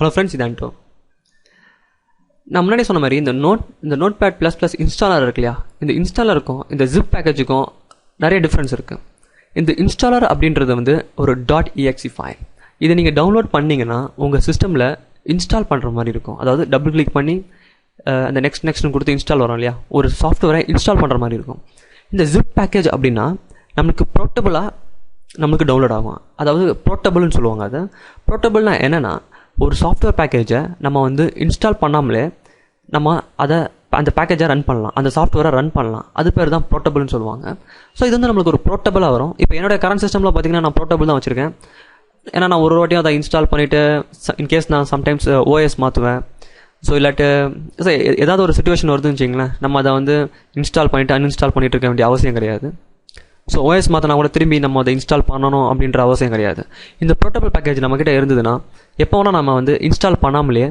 Hello friends, இது ஆண்டோ. நான் முன்னாடி சொன்ன மாதிரி இந்த note pad plus plus installer இருக்கு இல்லையா, இந்த இன்ஸ்டாலருக்கும் இந்த ஜிப் பேக்கேஜுக்கும் நிறைய டிஃப்ரென்ஸ் இருக்குது. இந்த இன்ஸ்டாலர் அப்படின்றது வந்து ஒரு .exe ஃபைல். இதை நீங்கள் டவுன்லோட் பண்ணிங்கன்னா உங்கள் சிஸ்டமில் இன்ஸ்டால் பண்ணுற மாதிரி இருக்கும். அதாவது டபுள் கிளிக் பண்ணி அந்த நெக்ஸ்ட்னு கொடுத்து இன்ஸ்டால் வரும் இல்லையா, ஒரு சாஃப்ட்வேரை இன்ஸ்டால் பண்ணுற மாதிரி இருக்கும். இந்த ஜிப் பேக்கேஜ் அப்படின்னா நம்மளுக்கு போர்ட்டபுளாக நம்மளுக்கு டவுன்லோட் ஆகும். அதாவது போர்ட்டபுள்னு சொல்லுவாங்க. அது போர்ட்டபுள்னா என்னென்னா, ஒரு சாஃப்ட்வேர் பேக்கேஜை நம்ம வந்து இன்ஸ்டால் பண்ணாமலே நம்ம அந்த பேக்கேஜை ரன் பண்ணலாம், அந்த சாஃப்ட்வேரை ரன் பண்ணலாம். அது பேர் தான் போர்ட்டபுள்னு சொல்லுவாங்க. ஸோ இது வந்து நம்மளுக்கு ஒரு போர்ட்டபுளாக வரும். இப்போ என்னோட கரண்ட் சிஸ்டமில் பார்த்தீங்கன்னா நான் போர்ட்டபுள் தான் வச்சுருக்கேன். ஏன்னா நான் ஒரு வாட்டியும் அதை இன்ஸ்டால் பண்ணிவிட்டு இன்கேஸ் நான் சம்டைம்ஸ் ஓஎஸ் மாற்றுவேன். ஸோ இல்லாட்டு ஏதாவது ஒரு சுச்சுவேஷன் வருதுன்னு வச்சிங்களேன், நம்ம அதை வந்து இன்ஸ்டால் பண்ணிவிட்டு அன்இன்ஸ்டால் பண்ணிட்டு இருக்க வேண்டிய அவசியம் கிடையாது. ஸோ ஓஎஸ் மாற்றினா கூட திரும்பி நம்ம அதை இன்ஸ்டால் பண்ணணும் அப்படின்ற அவசியம் கிடையாது. இந்த போர்ட்டபிள் பேக்கேஜ் நம்மக்கிட்ட இருந்ததுன்னா எப்போ வேணால் நம்ம வந்து இன்ஸ்டால் பண்ணாமலே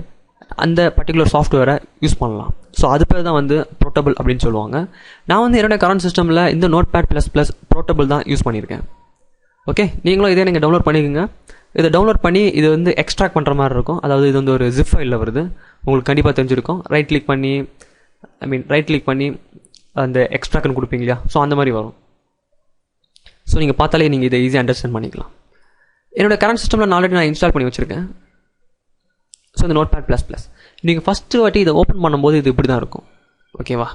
அந்த பர்டிகுலர் சாஃப்ட்வேரை யூஸ் பண்ணலாம். ஸோ அது பேர் தான் வந்து போர்ட்டபிள் அப்படின்னு சொல்லுவாங்க. நான் வந்து என்னோட கரண்ட் சிஸ்டமில் இந்த note pad plus plus portable தான் யூஸ் பண்ணியிருக்கேன். ஓகே, நீங்களும் இதே நீங்கள் டவுன்லோட் பண்ணிக்கோங்க. இதை டவுன்லோட் பண்ணி இது வந்து எக்ஸ்ட்ராக்ட் பண்ணுற மாதிரி இருக்கும். அதாவது இது வந்து ஒரு ஜிப் ஃபைலில் வருது, உங்களுக்கு கண்டிப்பாக தெரிஞ்சிருக்கும். ரைட் கிளிக் பண்ணி அந்த எக்ஸ்ட்ராக்ட்னு கொடுப்பீங்க இல்லையா, ஸோ அந்த மாதிரி வரும். ஸோ நீங்கள் பார்த்தாலே நீங்கள் இதை ஈஸியாக அண்டர்ஸ்டாண்ட் பண்ணிக்கலாம். என்னோட கரண்ட் சிஸ்டமில் ஆல்ரெடி நான் இன்ஸ்டால் பண்ணி வச்சுருக்கேன். ஸோ இந்த நோட் பேட் ப்ளஸ் ப்ளஸ் நீங்கள் ஃபஸ்ட்டு வாட்டி இதை ஓப்பன் பண்ணும்போது இது இப்படி தான் இருக்கும். ஓகேவா,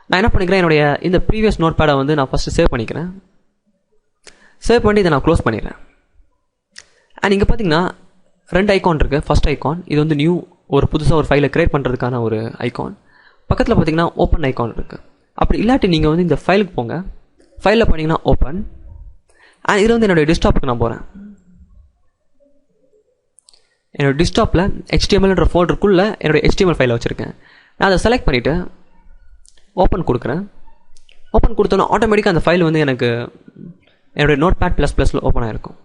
நான் என்ன பண்ணிக்கிறேன், என்னுடைய இந்த ப்ரீவியஸ் நோட் பேடை வந்து நான் ஃபஸ்ட்டு சேவ் பண்ணிக்கிறேன். சேவ் பண்ணி இதை நான் க்ளோஸ் பண்ணிடுறேன். அண்ட் இங்கே பார்த்தீங்கன்னா 2 ஐக்கான் இருக்குது. ஃபஸ்ட் ஐக்கான் இது வந்து நியூ, ஒரு புதுசாக ஒரு ஃபைலை க்ரியேட் பண்ணுறதுக்கான ஒரு ஐக்கான். பக்கத்தில் பார்த்தீங்கன்னா ஓப்பன் ஐக்கான் இருக்குது. அப்படி இல்லாட்டி நீங்கள் வந்து இந்த ஃபைலுக்கு போங்க, ஃபைலில் பண்ணிங்கன்னா ஓப்பன். அண்ட் இதில் வந்து என்னுடைய டெஸ்க்டாப்புக்கு நான் போகிறேன். என்னோடய டெஸ்க்டாப்பில் HTMLன்ற ஃபோல்டருக்குள்ளே என்னோடய HTML ஃபைலை வச்சுருக்கேன். நான் அதை செலக்ட் பண்ணிவிட்டு ஓப்பன் கொடுக்குறேன். ஓப்பன் கொடுத்தோன்னா ஆட்டோமேட்டிக்காக அந்த ஃபைல் வந்து எனக்கு என்னுடைய நோட் பேட் ப்ளஸ் ப்ளஸில் ஓப்பன் ஆகிருக்கும்.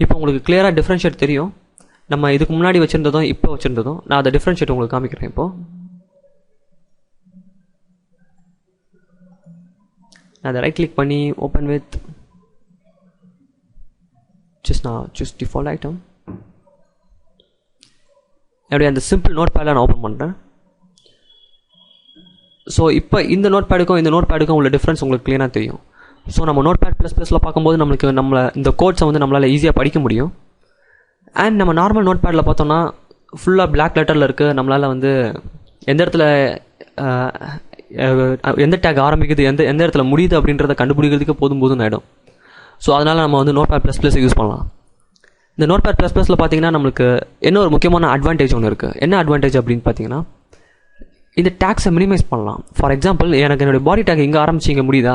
இப்போ உங்களுக்கு கிளியராக டிஃப்ரென்ஷியேட் தெரியும். நம்ம இதுக்கு முன்னாடி வச்சுருந்ததும் இப்போ வச்சுருந்ததும் நான் அதை டிஃப்ரென்ஷியேட் உங்களுக்கு காமிக்கிறேன். இப்போது நான் அதை ரைட் கிளிக் பண்ணி open with choose default item. என்னுடைய அந்த சிம்பிள் நோட் பேடில் நான் ஓப்பன் பண்ணுறேன். ஸோ இப்போ இந்த நோட் பேடுக்கும் உள்ள டிஃப்ரென்ஸ் உங்களுக்கு கிளியராக தெரியும். ஸோ நம்ம நோட் பேட் ப்ளஸ் ப்ளஸில் பார்க்கும்போது நம்மளை இந்த கோட்ஸை வந்து நம்மளால் ஈஸியாக படிக்க முடியும். அண்ட் நம்ம நார்மல் நோட் பேடில் பார்த்தோன்னா ஃபுல்லாக பிளாக் லெட்டரில் இருக்குது. நம்மளால் வந்து எந்த இடத்துல எந்த டேக் ஆரம்பிக்குது, எந்த இடத்துல முடியுது அப்படின்றத கண்டுபிடிக்கிறதுக்கு போதும் ஆகிடும். ஸோ அதனால் நம்ம வந்து note pad plus plus use பண்ணலாம். இந்த நோட் பேட் ப்ளஸ் ப்ளஸில் பார்த்தீங்கன்னா நம்மளுக்கு என்ன ஒரு முக்கியமான அட்வான்டேஜ் ஒன்று இருக்குது. என்ன அட்வான்டேஜ் அப்படின்னு பார்த்தீங்கன்னா, இந்த டேக்ஸை மினிமைஸ் பண்ணலாம். ஃபார் எக்ஸாம்பிள், எனக்கு என்னுடைய பாடி டேக் எங்கே ஆரம்பிச்சு இங்கே முடியுதா,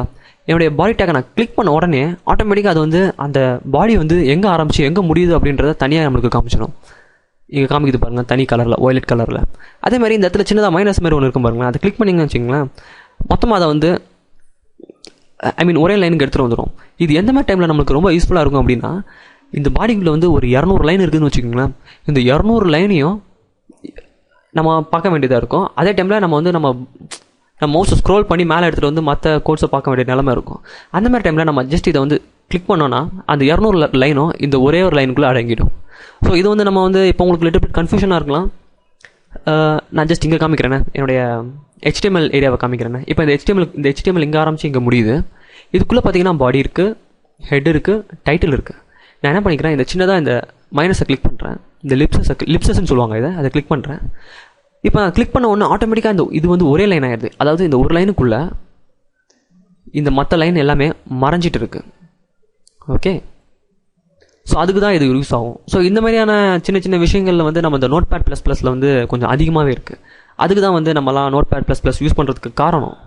என்னுடைய பாடி டேக்கை நான் கிளிக் பண்ண உடனே ஆட்டோமேட்டிக்காக அது வந்து அந்த பாடி வந்து எங்கே ஆரம்பிச்சு எங்கே முடியுது அப்படின்றத தனியாக நம்மளுக்கு காமிச்சிடும். இங்கே காமிக்குது பாருங்கள், தனி கலரில், வயலட் கலரில். அதே மாதிரி இந்த இடத்துல சின்னதாக மைனஸ் மாதிரி ஒன்று இருக்கும் பாருங்களேன், அதை கிளிக் பண்ணிங்கன்னு வச்சிங்களேன், மொத்தமாக அதை வந்து ஒரே லைனுக்கு எடுத்துகிட்டு வந்துடும். இது எந்த மாதிரி டைமில் நம்மளுக்கு ரொம்ப யூஸ்ஃபுல்லாக இருக்கும் அப்படின்னா, இந்த பாடிக்குள்ளே வந்து ஒரு 200 லைன் இருக்குதுன்னு வச்சுக்கோங்களேன். இந்த 200 லைனையும் நம்ம பார்க்க வேண்டியதாக இருக்கும். அதே டைமில் நம்ம மவுஸை ஸ்க்ரோல் பண்ணி மேலே எடுத்துகிட்டு வந்து மற்ற கோட்ஸை பார்க்க வேண்டிய நிலமை இருக்கும். அந்த மாதிரி டைமில் நம்ம ஜஸ்ட் இதை வந்து கிளிக் பண்ணோன்னா அந்த 200 லைனும் இந்த ஒரே ஒரு லைனுக்குள்ளே அடங்கிடும். ஸோ இது வந்து நம்ம வந்து இப்போ உங்களுக்கு லிட்டில் பிட் கன்ஃபியூஷனாக இருக்கலாம். நான் ஜஸ்ட் இங்கே காமிக்கிறேன், என்னுடைய HTML ஏரியாவை காமிக்கிறேன். இப்போ இந்த HTML இங்கே ஆரம்பிச்சு இங்கே முடியுது. இதுக்குள்ளே பார்த்தீங்கன்னா பாடி இருக்குது, ஹெட் இருக்குது, டைட்டில் இருக்குது. நான் என்ன பண்ணிக்கிறேன், இந்த சின்னதாக இந்த மைனஸை கிளிக் பண்ணுறேன். இந்த லிப்ஸஸ்ன்னு சொல்லுவாங்க இதை, அதை கிளிக் பண்ணுறேன். இப்போ நான் கிளிக் பண்ண ஒன்று ஆட்டோமேட்டிக்காக இது வந்து ஒரே லைன் ஆகிடுது. அதாவது இந்த ஒரு லைனுக்குள்ளே இந்த மற்ற லைன் எல்லாமே மறைஞ்சிட்டு இருக்கு. ஓகே, ஸோ அதுக்கு தான் இது யூஸ் ஆகும். ஸோ இந்த மாதிரியான சின்ன சின்ன விஷயங்களில் வந்து நம்ம இந்த நோட் பேட் ப்ளஸ் ப்ளஸில் வந்து கொஞ்சம் அதிகமாகவே இருக்குது. அதுக்கு தான் வந்து நம்மலாம் note pad plus plus use பண்ணுறதுக்கு காரணம்.